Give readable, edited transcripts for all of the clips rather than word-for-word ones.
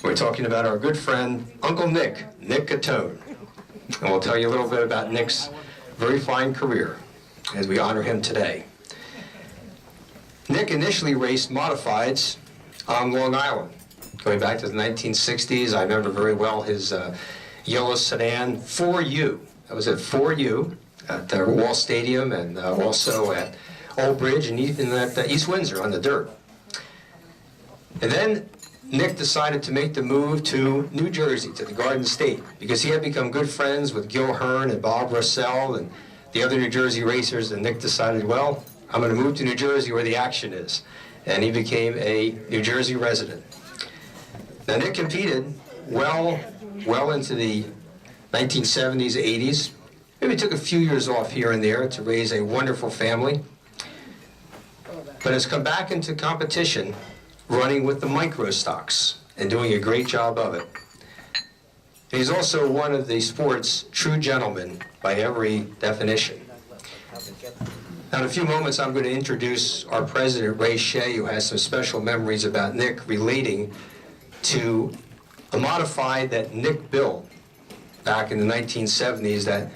We're talking about our good friend, Uncle Nick Cottone. And we'll tell you a little bit about Nick's very fine career as we honor him today. Nick initially raced modifieds on Long Island. Going back to the 1960s, I remember very well his yellow sedan 4U. That was at 4U at Wall Stadium and also at Old Bridge and even at East Windsor on the dirt. And then Nick decided to make the move to New Jersey, to the Garden State, because he had become good friends with Gil Hearn and Bob Russell and the other New Jersey racers, and Nick decided, well, I'm going to move to New Jersey where the action is. And he became a New Jersey resident. Now, Nick competed well into the 1970s, 80s. Maybe took a few years off here and there to raise a wonderful family, but has come back into competition running with the micro stocks and doing a great job of it. And he's also one of the sport's true gentlemen by every definition. Now, in a few moments, I'm going to introduce our president, Ray Shea, who has some special memories about Nick relating to a modified that Nick built back in the 1970s that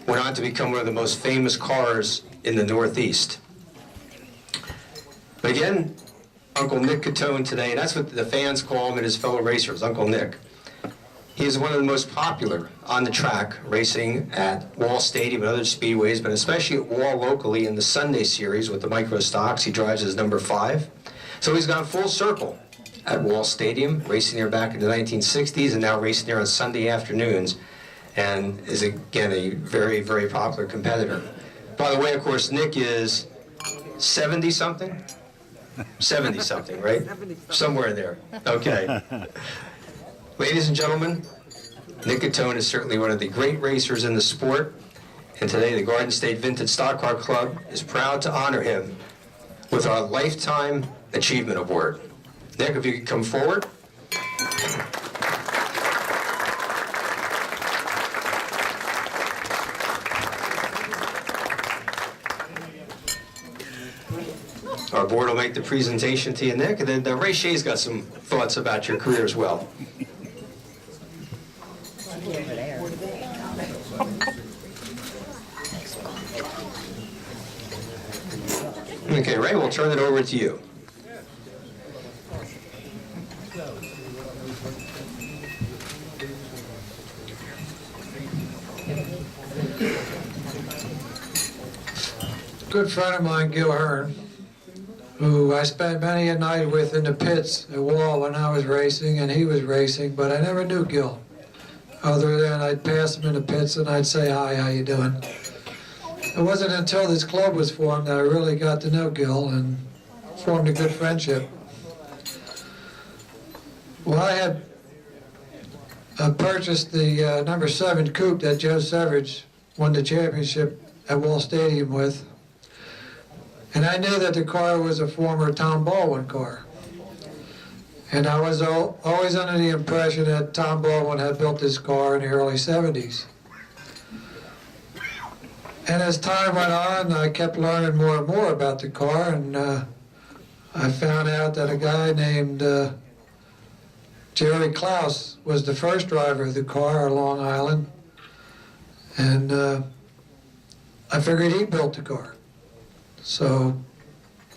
went on to become one of the most famous cars in the Northeast. But again, Uncle Nick Cottone today, and that's what the fans call him and his fellow racers, Uncle Nick. He is one of the most popular on the track, racing at Wall Stadium and other speedways, but especially at Wall locally in the Sunday series with the micro stocks. He drives as number 5. So he's gone full circle at Wall Stadium, racing there back in the 1960s and now racing there on Sunday afternoons, and is again a very, very popular competitor. By the way, of course, Nick is 70-something? 70-something, right? Somewhere in there. Okay. Ladies and gentlemen, Nick Cottone is certainly one of the great racers in the sport, and today the Garden State Vintage Stock Car Club is proud to honor him with our Lifetime Achievement Award. Nick, if you could come forward. Our board will make the presentation to you, Nick, and then Ray Shea's got some thoughts about your career as well. Okay, Ray, we'll turn it over to you. Good friend of mine, Gil Hearn, who I spent many a night with in the pits at Wall when I was racing and he was racing, but I never knew Gil. Other than I'd pass him in the pits and I'd say, hi, how you doing? It wasn't until this club was formed that I really got to know Gil and formed a good friendship. Well, I had purchased the number 7 coupe that Joe Severage won the championship at Wall Stadium with. And I knew that the car was a former Tom Baldwin car. And I was always under the impression that Tom Baldwin had built this car in the early 70s. And as time went on, I kept learning more and more about the car, and I found out that a guy named Jerry Klaus was the first driver of the car on Long Island. And I figured he built the car. So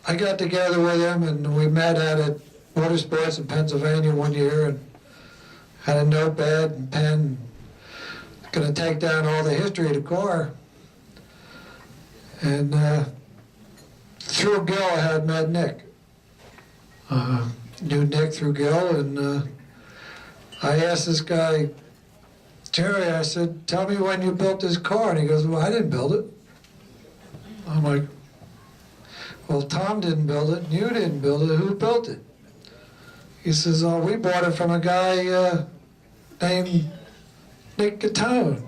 I got together with him and we met out at Motorsports in Pennsylvania one year and had a notepad and pen, going to take down all the history of the car. And through Gil I had met Nick. Knew Nick through Gil, and I asked this guy, Jerry, I said, tell me when you built this car. And he goes, well, I didn't build it. I'm like, well, Tom didn't build it, and you didn't build it. Who built it? He says, oh, we bought it from a guy named Nick Cottone.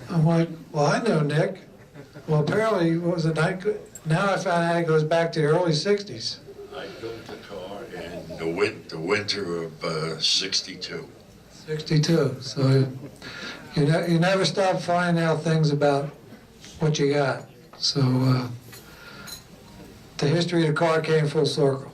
I'm like, well, I know Nick. Well, apparently, what was it? Now I found out it goes back to the early 60s. I built the car in the winter of 62. 62. So you never stop finding out things about what you got. So the history of the car came full circle.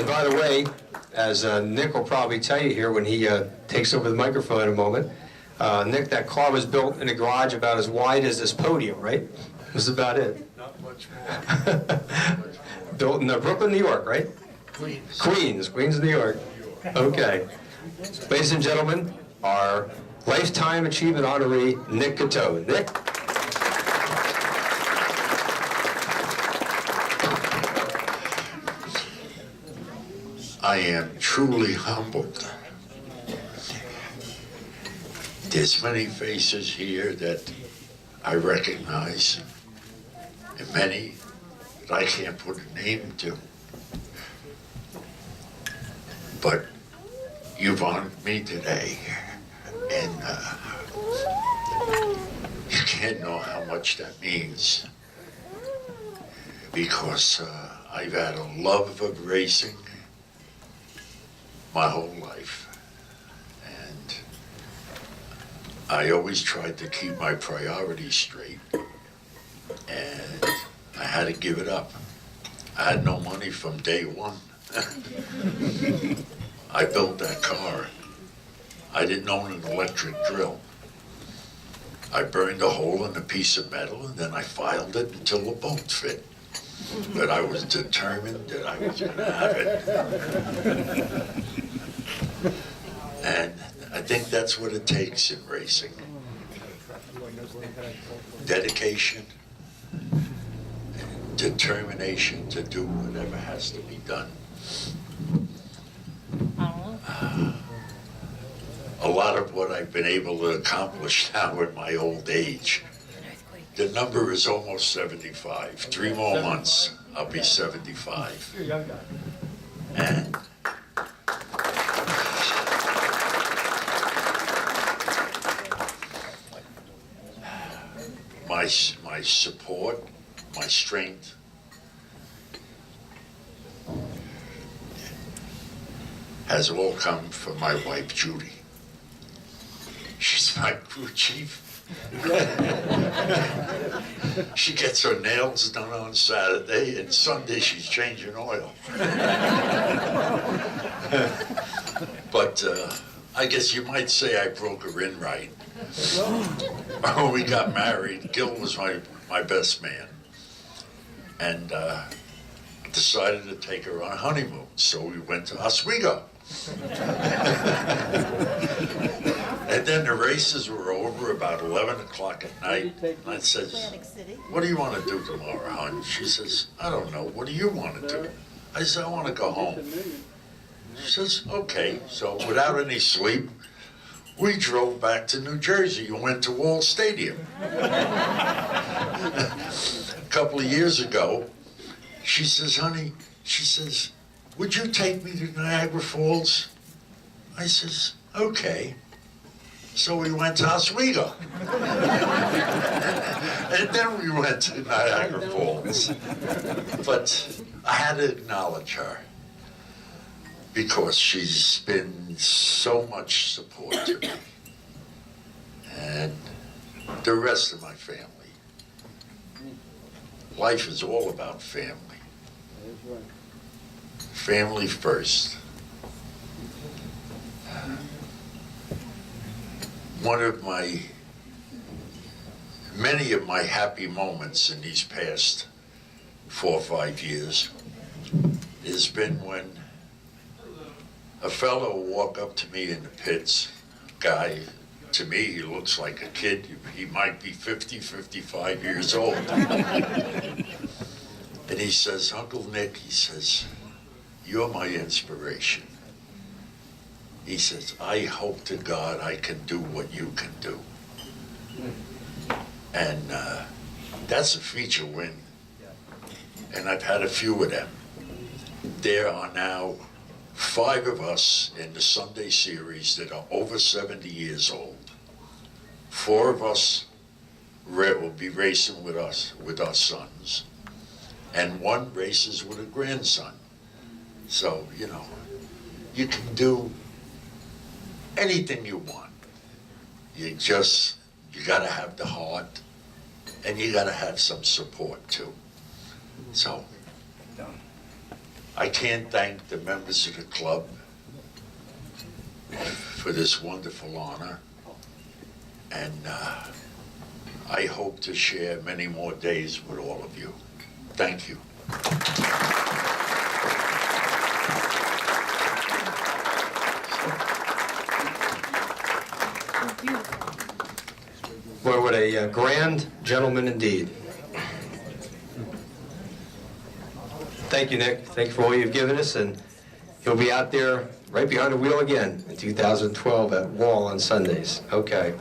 And by the way, as Nick will probably tell you here when he takes over the microphone in a moment, Nick, that car was built in a garage about as wide as this podium, right? That's about it. Not much more. Built in Brooklyn, New York, right? Queens, New York. Okay. Ladies and gentlemen, our Lifetime Achievement honoree, Nick Cottone. Nick? I am truly humbled. There's many faces here that I recognize, and many that I can't put a name to. But you've honored me today, and you can't know how much that means, because I've had a love of racing my whole life, and I always tried to keep my priorities straight, and I had to give it up. I had no money from day one. I built that car. I didn't own an electric drill. I burned a hole in a piece of metal, and then I filed it until the bolt fit. But I was determined that I was going to have it. And I think that's what it takes in racing. Dedication, and determination to do whatever has to be done. A lot of what I've been able to accomplish now in my old age. The number is almost 75. 3 more months, I'll be 75. You're a young guy. And my support, my strength, has all come from my wife, Judy. She's my crew chief. She gets her nails done on Saturday, and Sunday she's changing oil. But I guess you might say I broke her in right. When we got married, Gil was my best man, and decided to take her on a honeymoon. So we went to Oswego. And then the races were over about 11 o'clock at night. And I says, "What do you want to do tomorrow, hon?" She says, "I don't know. What do you want to do?" I said, "I want to go home." She says, "Okay." So without any sleep, we drove back to New Jersey and went to Wall Stadium. A couple of years ago, she says, "Honey," she says, "would you take me to Niagara Falls?" I says, "Okay." So we went to Oswego. And then we went to Niagara Falls. But I had to acknowledge her, because she's been so much support to me. And the rest of my family. Life is all about family. Family first. Many of my happy moments in these past 4 or 5 years has been when a fellow will walk up to me in the pits. Guy, to me, he looks like a kid. He might be 50, 55 years old. And he says, "Uncle Nick," he says, "you're my inspiration." He says, "I hope to God I can do what you can do." And that's a feature win. And I've had a few of them. There are now 5 of us in the Sunday series that are over 70 years old. 4 of us will be racing with us, with our sons. And 1 races with a grandson. So, you know, you can do anything you want. You gotta have the heart, and you gotta have some support too. So, I can't thank the members of the club for this wonderful honor. And I hope to share many more days with all of you. Thank you. Boy, what a grand gentleman indeed. Thank you, Nick. Thank you for all you've given us, and he'll be out there right behind the wheel again in 2012 at Wall on Sundays. Okay.